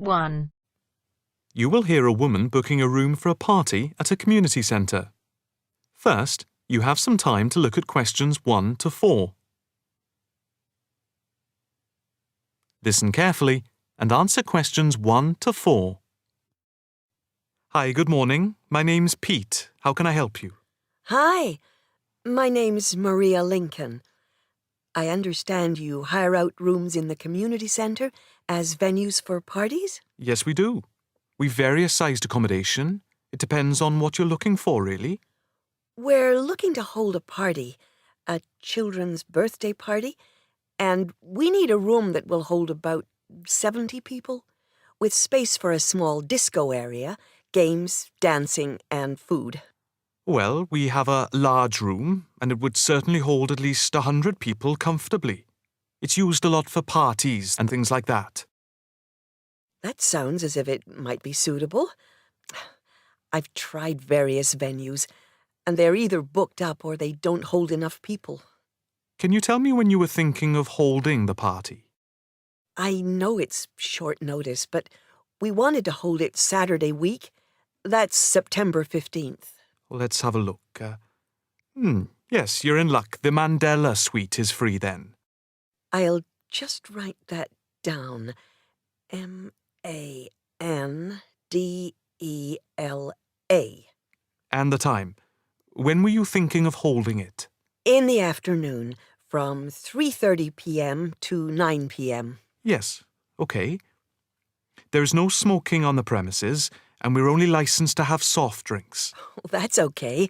1. You will hear a woman booking a room for a party at a community centre. First, you have some time to look at questions 1 to 4. Listen carefully and answer questions 1 to 4. Hi, good morning. My name's Pete. How can I help you? Hi, my name's Maria Lincoln. I understand you hire out rooms in the community centre as venues for parties? Yes, we do. We've various sized accommodation. It depends on what you're looking for, really. We're looking to hold a party, a children's birthday party, and we need a room that will hold about 70 people, with space for a small disco area, games, dancing, and food. Well, we have a large room, and it would certainly hold at least 100 people comfortably. It's used a lot for parties and things like that. That sounds as if it might be suitable. I've tried various venues, and they're either booked up or they don't hold enough people. Can you tell me when you were thinking of holding the party? I know it's short notice, but we wanted to hold it Saturday week. That's September 15th. Let's have a look. Yes, you're in luck. The Mandela suite is free then. I'll just write that down. Mandela. And the time. When were you thinking of holding it? In the afternoon, from 3:30 p.m. to 9 p.m. Yes, okay. There's no smoking on the premises, and we're only licensed to have soft drinks. That's okay.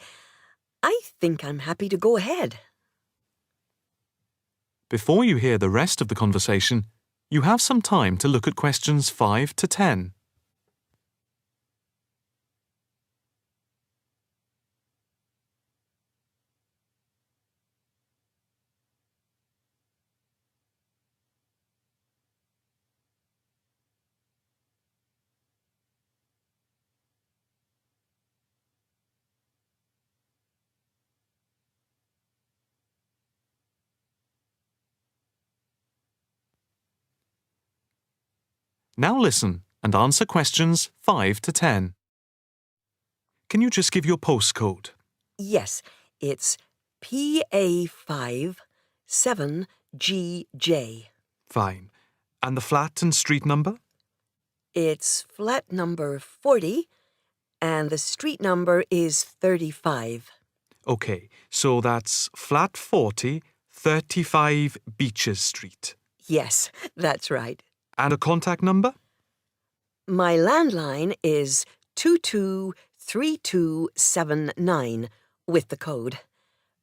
I think I'm happy to go ahead. Before you hear the rest of the conversation, you have some time to look at questions 5 to 10. Now listen and answer questions 5 to 10. Can you just give your postcode? Yes, it's PA5 7GJ. Fine. And the flat and street number? It's flat number 40, and the street number is 35. Okay, so that's flat 40, 35 Beaches Street. Yes, that's right. And a contact number? My landline is 223279 with the code.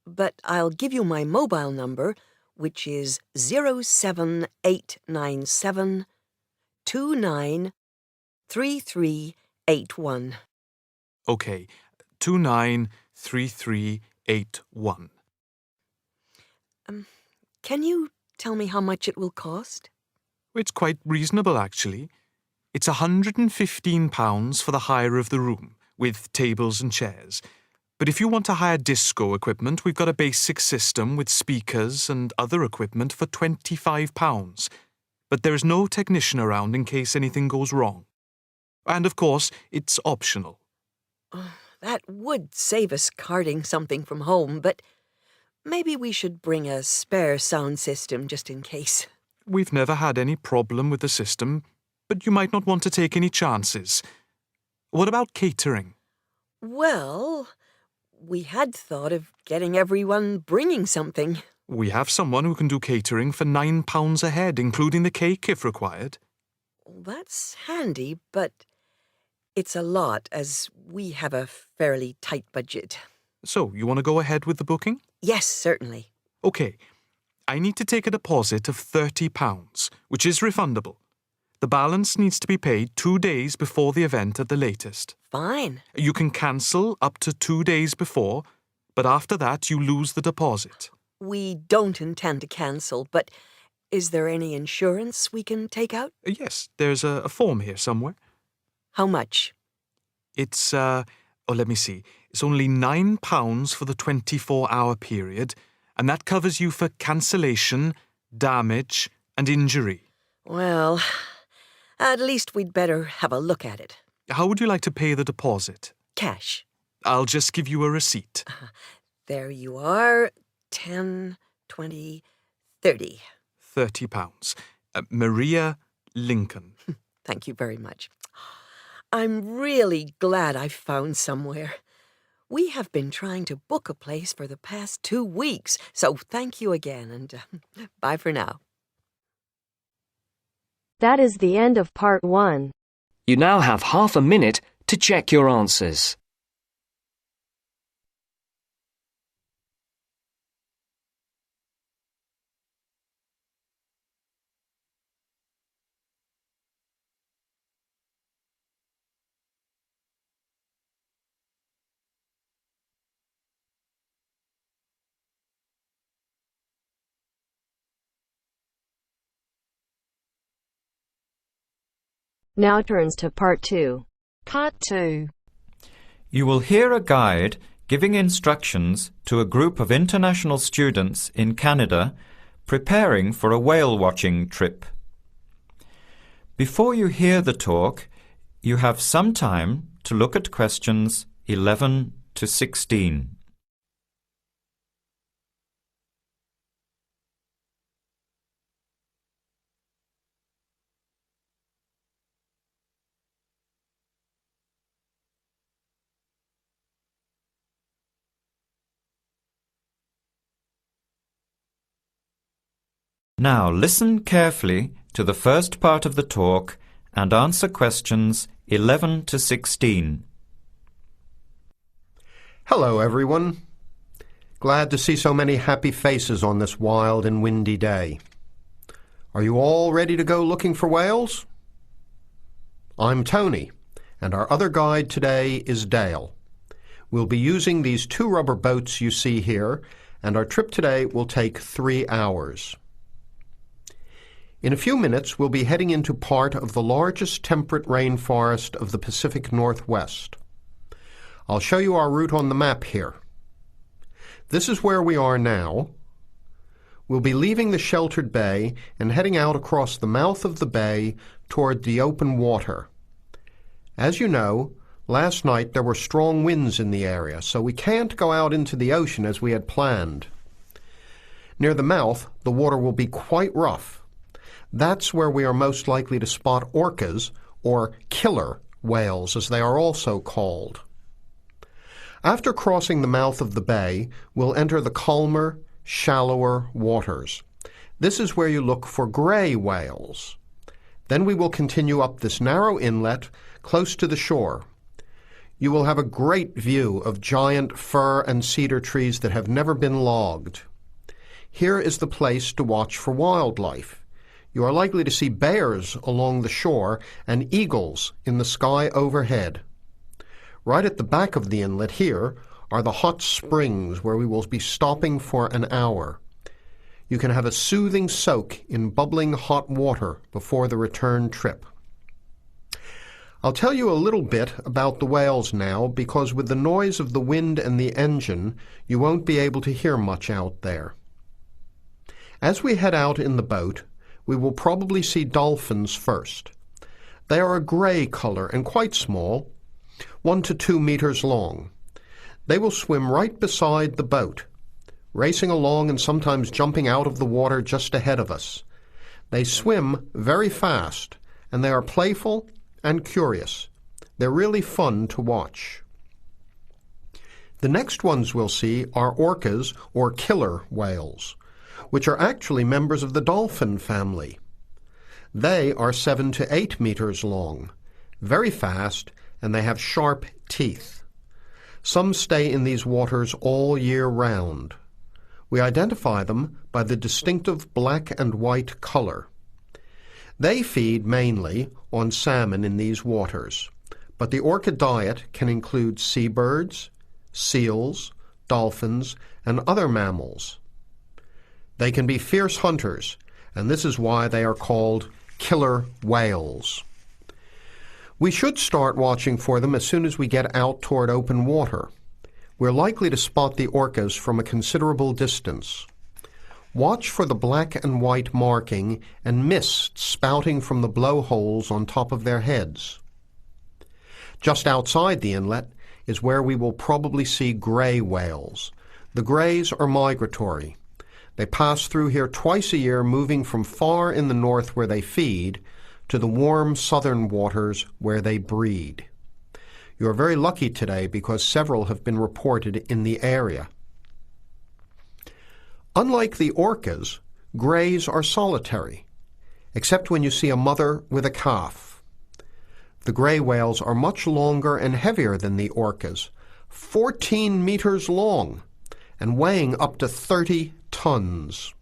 But I'll give you my mobile number, which is 07897 293381. Okay, 293381. Can you tell me how much it will cost? It's quite reasonable, actually. It's £115 for the hire of the room, with tables and chairs. But if you want to hire disco equipment, we've got a basic system with speakers and other equipment for £25. But there is no technician around in case anything goes wrong. And of course, it's optional. That would save us carting something from home, but maybe we should bring a spare sound system just in case. We've never had any problem with the system, but you might not want to take any chances. What about catering? Well, we had thought of getting everyone bringing something. We have someone who can do catering for £9 a head, including the cake if required. That's handy, but it's a lot as we have a fairly tight budget. So, you want to go ahead with the booking? Yes, certainly. Okay. I need to take a deposit of £30, which is refundable. The balance needs to be paid 2 days before the event at the latest. Fine. You can cancel up to 2 days before, but after that you lose the deposit. We don't intend to cancel, but is there any insurance we can take out? Yes, there's a form here somewhere. How much? It's, let me see. It's only £9 for the 24-hour period, and that covers you for cancellation, damage, and injury. Well, At least we'd better have a look at it. How would you like to pay the deposit? Cash. I'll just give you a receipt. There you are. 10, 20, 30. £30. Maria Lincoln. Thank you very much. I'm really glad I found somewhere. We have been trying to book a place for the past 2 weeks, so thank you again, and bye for now. That is the end of part 1. You now have half a minute to check your answers. Now turns to part 2. Part 2. You will hear a guide giving instructions to a group of international students in Canada preparing for a whale-watching trip. Before you hear the talk, you have some time to look at questions 11 to 16. Now listen carefully to the first part of the talk and answer questions 11 to 16. Hello, everyone. Glad to see so many happy faces on this wild and windy day. Are you all ready to go looking for whales? I'm Tony, and our other guide today is Dale. We'll be using these 2 rubber boats you see here, and our trip today will take 3 hours. In a few minutes, we'll be heading into part of the largest temperate rainforest of the Pacific Northwest. I'll show you our route on the map here. This is where we are now. We'll be leaving the sheltered bay and heading out across the mouth of the bay toward the open water. As you know, last night there were strong winds in the area, so we can't go out into the ocean as we had planned. Near the mouth, the water will be quite rough. That's where we are most likely to spot orcas, or killer whales as they are also called. After crossing the mouth of the bay, we'll enter the calmer, shallower waters. This is where you look for gray whales. Then we will continue up this narrow inlet close to the shore. You will have a great view of giant fir and cedar trees that have never been logged. Here is the place to watch for wildlife. You are likely to see bears along the shore and eagles in the sky overhead. Right at the back of the inlet here are the hot springs where we will be stopping for an hour. You can have a soothing soak in bubbling hot water before the return trip. I'll tell you a little bit about the whales now because with the noise of the wind and the engine, you won't be able to hear much out there. As we head out in the boat, we will probably see dolphins first. They are a gray color and quite small, 1 to 2 meters long. They will swim right beside the boat, racing along and sometimes jumping out of the water just ahead of us. They swim very fast, and they are playful and curious. They're really fun to watch. The next ones we'll see are orcas, or killer whales, which are actually members of the dolphin family. They are 7 to 8 meters long, very fast, and they have sharp teeth. Some stay in these waters all year round. We identify them by the distinctive black and white color. They feed mainly on salmon in these waters, but the orca diet can include seabirds, seals, dolphins, and other mammals. They can be fierce hunters, and this is why they are called killer whales. We should start watching for them as soon as we get out toward open water. We're likely to spot the orcas from a considerable distance. Watch for the black and white marking and mist spouting from the blowholes on top of their heads. Just outside the inlet is where we will probably see grey whales. The greys are migratory. They pass through here twice a year, moving from far in the north where they feed to the warm southern waters where they breed. You are very lucky today because several have been reported in the area. Unlike the orcas, greys are solitary, except when you see a mother with a calf. The grey whales are much longer and heavier than the orcas, 14 meters long and weighing up to 30 tons.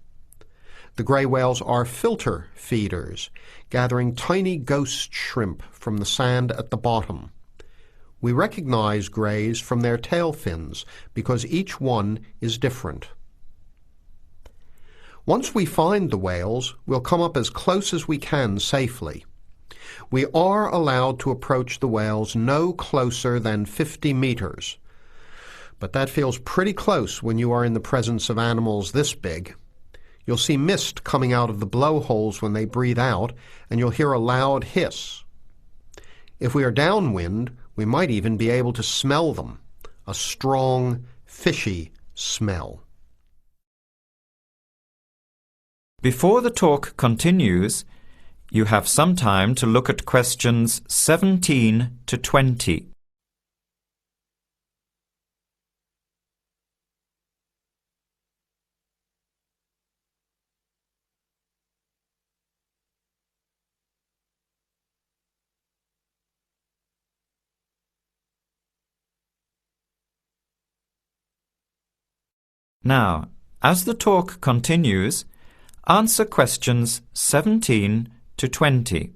The grey whales are filter feeders, gathering tiny ghost shrimp from the sand at the bottom. We recognize greys from their tail fins because each one is different. Once we find the whales, we'll come up as close as we can safely. We are allowed to approach the whales no closer than 50 meters. But that feels pretty close when you are in the presence of animals this big. You'll see mist coming out of the blowholes when they breathe out, and you'll hear a loud hiss. If we are downwind, we might even be able to smell them, a strong, fishy smell. Before the talk continues, you have some time to look at questions 17 to 20. Now, as the talk continues, answer questions 17 to 20.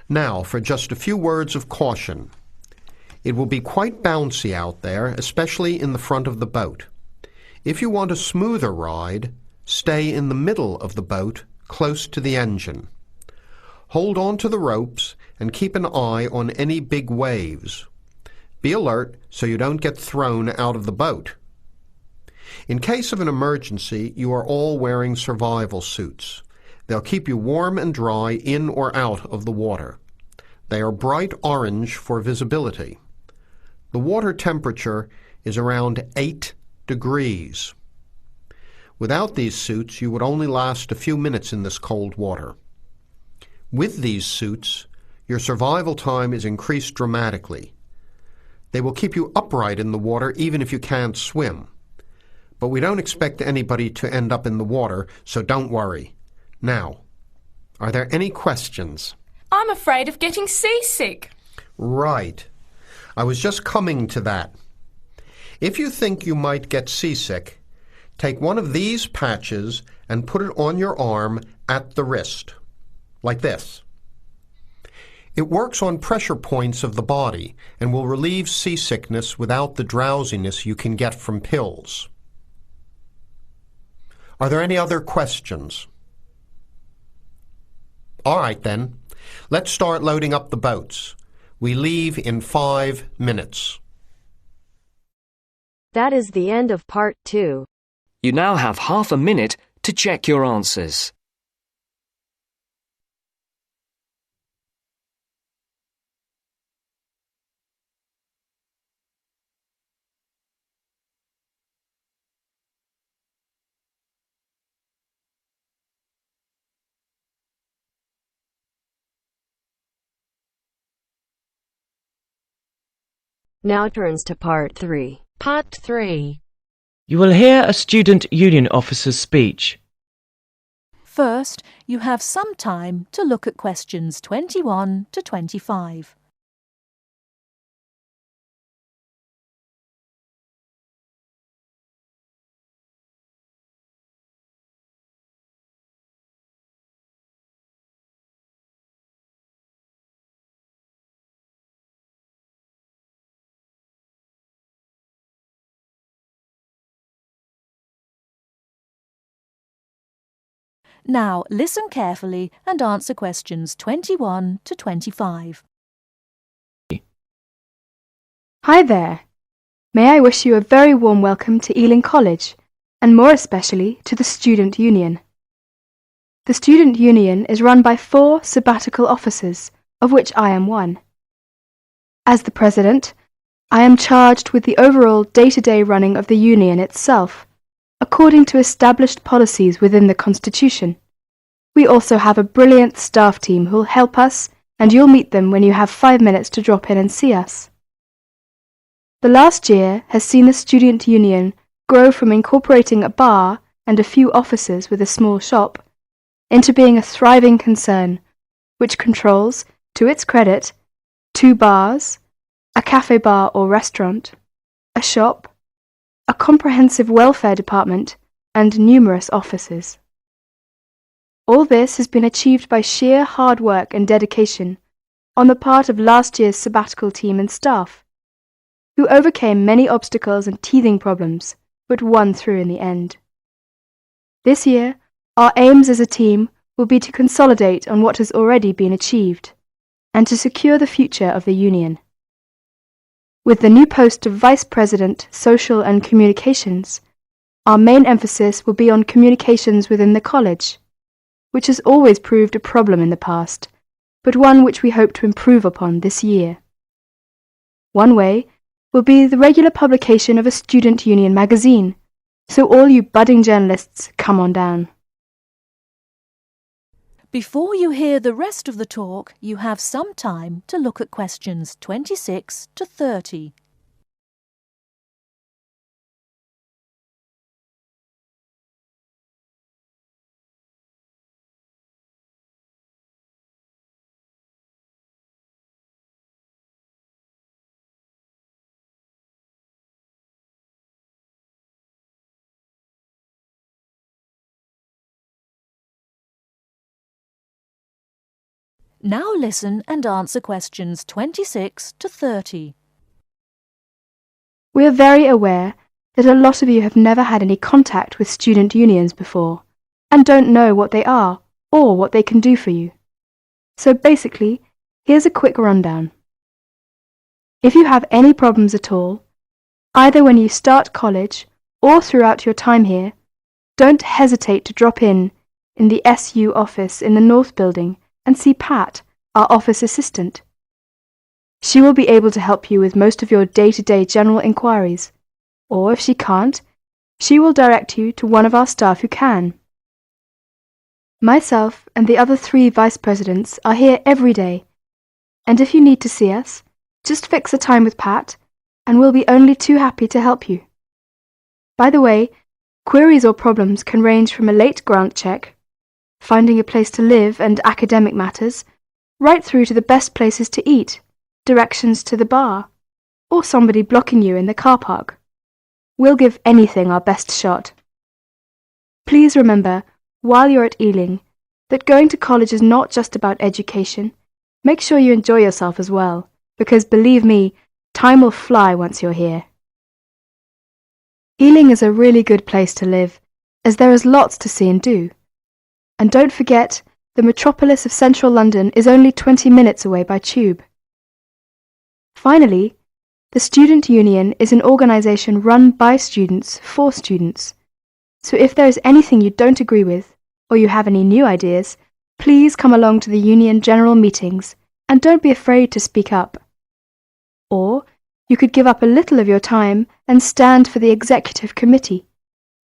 Now, for just a few words of caution. It will be quite bouncy out there, especially in the front of the boat. If you want a smoother ride, stay in the middle of the boat, close to the engine. Hold on to the ropes and keep an eye on any big waves. Be alert so you don't get thrown out of the boat. In case of an emergency, you are all wearing survival suits. They'll keep you warm and dry in or out of the water. They are bright orange for visibility. The water temperature is around 8 degrees. Without these suits, you would only last a few minutes in this cold water. With these suits, your survival time is increased dramatically. They will keep you upright in the water even if you can't swim. But we don't expect anybody to end up in the water, so don't worry. Now, are there any questions? I'm afraid of getting seasick. Right. I was just coming to that. If you think you might get seasick, take one of these patches and put it on your arm at the wrist, like this. It works on pressure points of the body and will relieve seasickness without the drowsiness you can get from pills. Are there any other questions? All right then, let's start loading up the boats. We leave in 5 minutes. That is the end of part 2. You now have half a minute to check your answers. Now turns to part 3. Part 3. You will hear a student union officer's speech. First, you have some time to look at questions 21 to 25. Now, listen carefully and answer questions 21 to 25. Hi there. May I wish you a very warm welcome to Ealing College and more especially to the Student Union. The Student Union is run by 4 sabbatical officers, of which I am one. As the President, I am charged with the overall day-to-day running of the Union itself, according to established policies within the Constitution. We also have a brilliant staff team who'll help us, and you'll meet them when you have 5 minutes to drop in and see us. The last year has seen the Student Union grow from incorporating a bar and a few offices with a small shop into being a thriving concern, which controls, to its credit, 2 bars, a cafe bar or restaurant, a shop, a comprehensive welfare department, and numerous offices. All this has been achieved by sheer hard work and dedication on the part of last year's sabbatical team and staff, who overcame many obstacles and teething problems, but won through in the end. This year, our aims as a team will be to consolidate on what has already been achieved, and to secure the future of the Union. With the new post of Vice President, Social and Communications, our main emphasis will be on communications within the college, which has always proved a problem in the past, but one which we hope to improve upon this year. One way will be the regular publication of a Student Union magazine, so all you budding journalists, come on down. Before you hear the rest of the talk, you have some time to look at questions 26 to 30. Now listen and answer questions 26 to 30. We are very aware that a lot of you have never had any contact with student unions before, and don't know what they are or what they can do for you. So basically, here's a quick rundown. If you have any problems at all, either when you start college or throughout your time here, don't hesitate to drop in the SU office in the North Building and see Pat, our office assistant. She will be able to help you with most of your day-to-day general inquiries, or if she can't, she will direct you to one of our staff who can. Myself and the other 3 vice presidents are here every day, and if you need to see us, just fix a time with Pat, and we'll be only too happy to help you. By the way, queries or problems can range from a late grant check, finding a place to live and academic matters, right through to the best places to eat, directions to the bar, or somebody blocking you in the car park. We'll give anything our best shot. Please remember, while you're at Ealing, that going to college is not just about education. Make sure you enjoy yourself as well, because believe me, time will fly once you're here. Ealing is a really good place to live, as there is lots to see and do. And don't forget, the metropolis of central London is only 20 minutes away by tube. Finally, the Student Union is an organisation run by students for students. So if there is anything you don't agree with, or you have any new ideas, please come along to the Union General Meetings and don't be afraid to speak up. Or you could give up a little of your time and stand for the Executive Committee,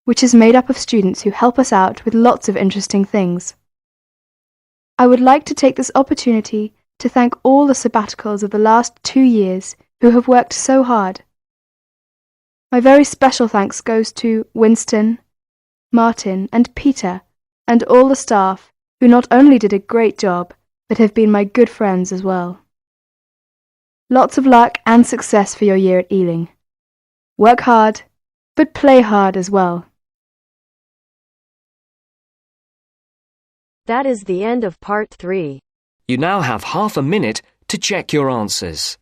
which is made up of students who help us out with lots of interesting things. I would like to take this opportunity to thank all the sabbaticals of the last 2 years who have worked so hard. My very special thanks goes to Winston, Martin and Peter and all the staff who not only did a great job, but have been my good friends as well. Lots of luck and success for your year at Ealing. Work hard, but play hard as well. That is the end of part 3. You now have half a minute to check your answers.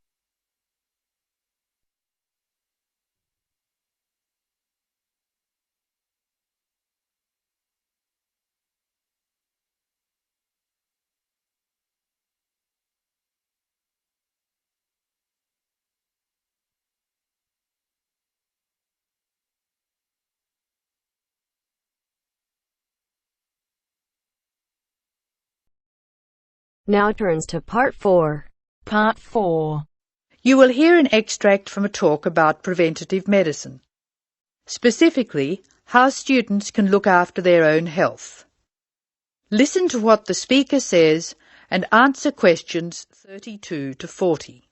Now turns to Part 4. Part 4. You will hear an extract from a talk about preventative medicine. Specifically, how students can look after their own health. Listen to what the speaker says and answer questions 32 to 40.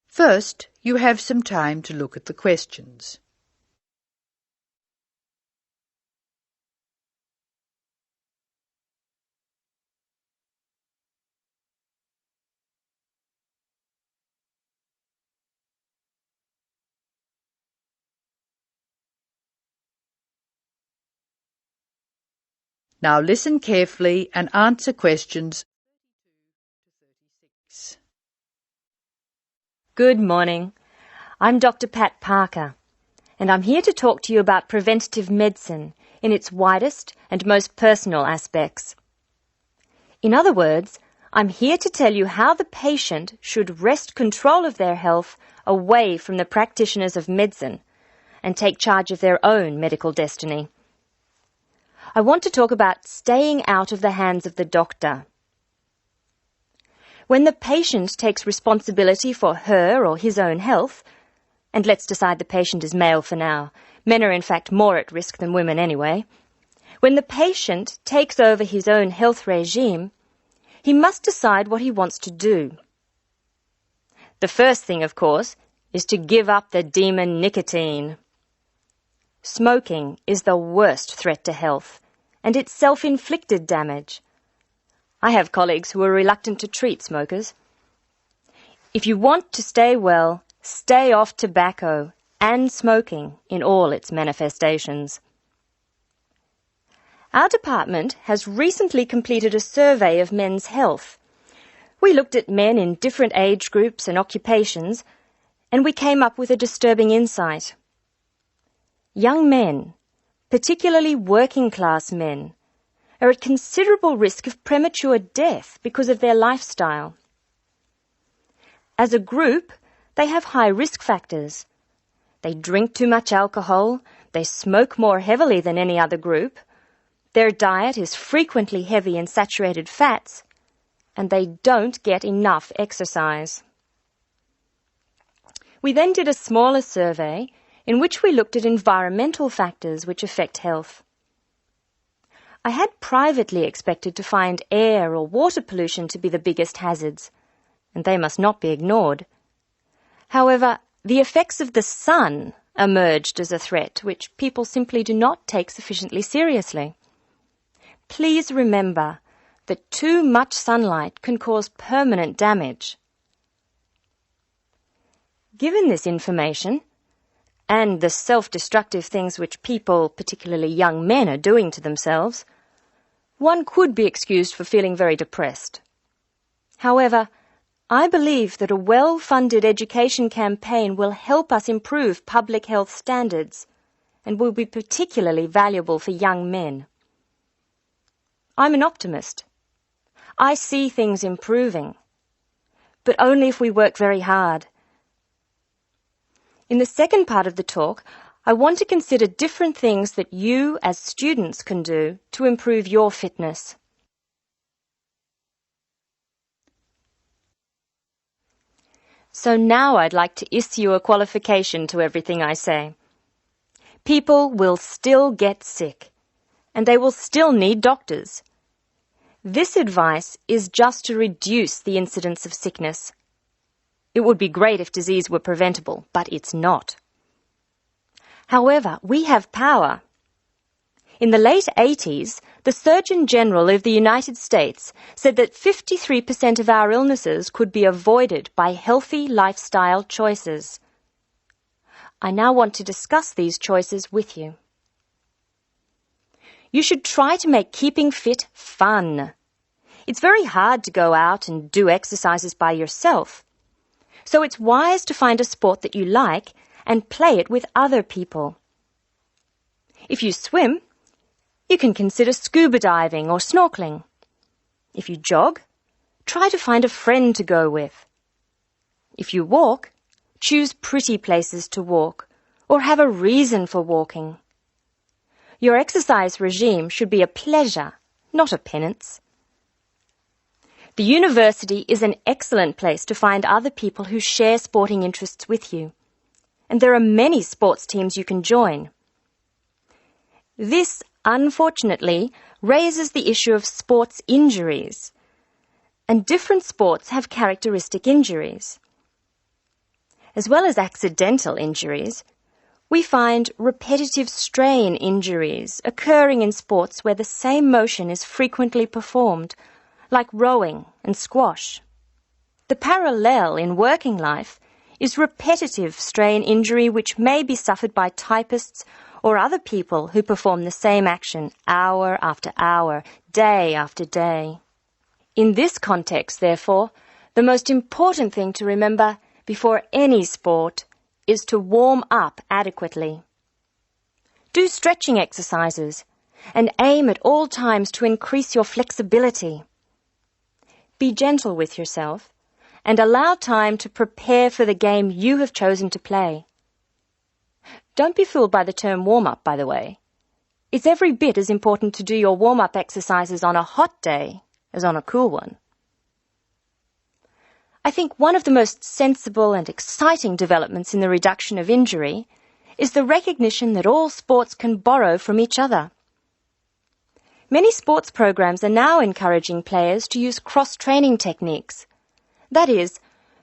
First, you have some time to look at the questions. Now listen carefully and answer questions 32 to 36. Good morning. I'm Dr. Pat Parker, and I'm here to talk to you about preventative medicine in its widest and most personal aspects. In other words, I'm here to tell you how the patient should wrest control of their health away from the practitioners of medicine and take charge of their own medical destiny. I want to talk about staying out of the hands of the doctor. When the patient takes responsibility for her or his own health, and let's decide the patient is male for now, men are in fact more at risk than women anyway, when the patient takes over his own health regime, he must decide what he wants to do. The first thing, of course, is to give up the demon nicotine. Smoking is the worst threat to health, and it's self-inflicted damage. I have colleagues who are reluctant to treat smokers. If you want to stay well, stay off tobacco and smoking in all its manifestations. Our department has recently completed a survey of men's health. We looked at men in different age groups and occupations, and we came up with a disturbing insight. Young men, particularly working-class men, are at considerable risk of premature death because of their lifestyle. As a group, they have high risk factors. They drink too much alcohol, they smoke more heavily than any other group, their diet is frequently heavy in saturated fats, and they don't get enough exercise. We then did a smaller survey in which we looked at environmental factors which affect health. I had privately expected to find air or water pollution to be the biggest hazards, and they must not be ignored. However, the effects of the sun emerged as a threat which people simply do not take sufficiently seriously. Please remember that too much sunlight can cause permanent damage. Given this information, and the self-destructive things which people, particularly young men, are doing to themselves, one could be excused for feeling very depressed. However, I believe that a well-funded education campaign will help us improve public health standards and will be particularly valuable for young men. I'm an optimist. I see things improving, but only if we work very hard. In the second part of the talk, I want to consider different things that you as students can do to improve your fitness. So now I'd like to issue a qualification to everything I say. People will still get sick, and they will still need doctors. This advice is just to reduce the incidence of sickness. It would be great if disease were preventable, but it's not. However, we have power. In the late 80s, the Surgeon General of the United States said that 53% of our illnesses could be avoided by healthy lifestyle choices. I now want to discuss these choices with you. You should try to make keeping fit fun. It's very hard to go out and do exercises by yourself. So it's wise to find a sport that you like and play it with other people. If you swim, you can consider scuba diving or snorkeling. If you jog, try to find a friend to go with. If you walk, choose pretty places to walk or have a reason for walking. Your exercise regime should be a pleasure, not a penance. The university is an excellent place to find other people who share sporting interests with you. And there are many sports teams you can join. This, unfortunately, raises the issue of sports injuries. And different sports have characteristic injuries. As well as accidental injuries, we find repetitive strain injuries occurring in sports where the same motion is frequently performed, like rowing and squash. The parallel in working life is repetitive strain injury which may be suffered by typists or other people who perform the same action hour after hour, day after day. In this context, therefore, the most important thing to remember before any sport is to warm up adequately. Do stretching exercises and aim at all times to increase your flexibility. Be gentle with yourself and allow time to prepare for the game you have chosen to play. Don't be fooled by the term warm-up, by the way. It's every bit as important to do your warm-up exercises on a hot day as on a cool one. I think one of the most sensible and exciting developments in the reduction of injury is the recognition that all sports can borrow from each other. Many sports programs are now encouraging players to use cross-training techniques. That is,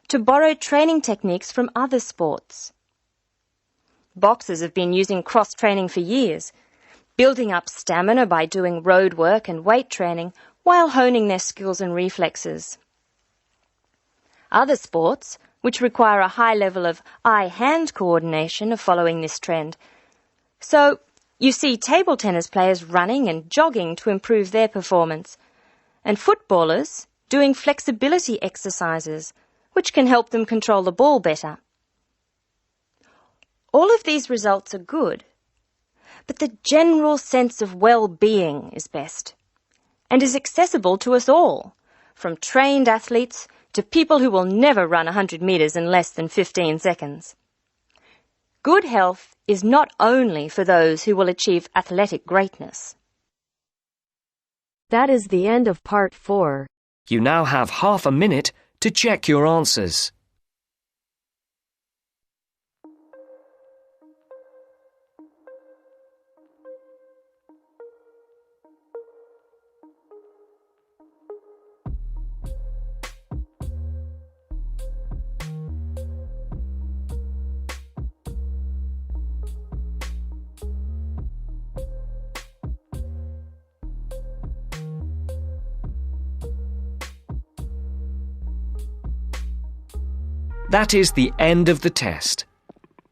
to borrow training techniques from other sports. Boxers have been using cross-training for years, building up stamina by doing road work and weight training while honing their skills and reflexes. Other sports, which require a high level of eye-hand coordination, are following this trend. So, you see table tennis players running and jogging to improve their performance, and footballers doing flexibility exercises, which can help them control the ball better. All of these results are good, but the general sense of well-being is best, and is accessible to us all, from trained athletes to people who will never run 100 metres in less than 15 seconds. Good health is not only for those who will achieve athletic greatness. That is the end of part 4. You now have half a minute to check your answers. That is the end of the test.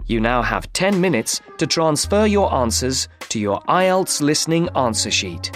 You now have 10 minutes to transfer your answers to your IELTS listening answer sheet.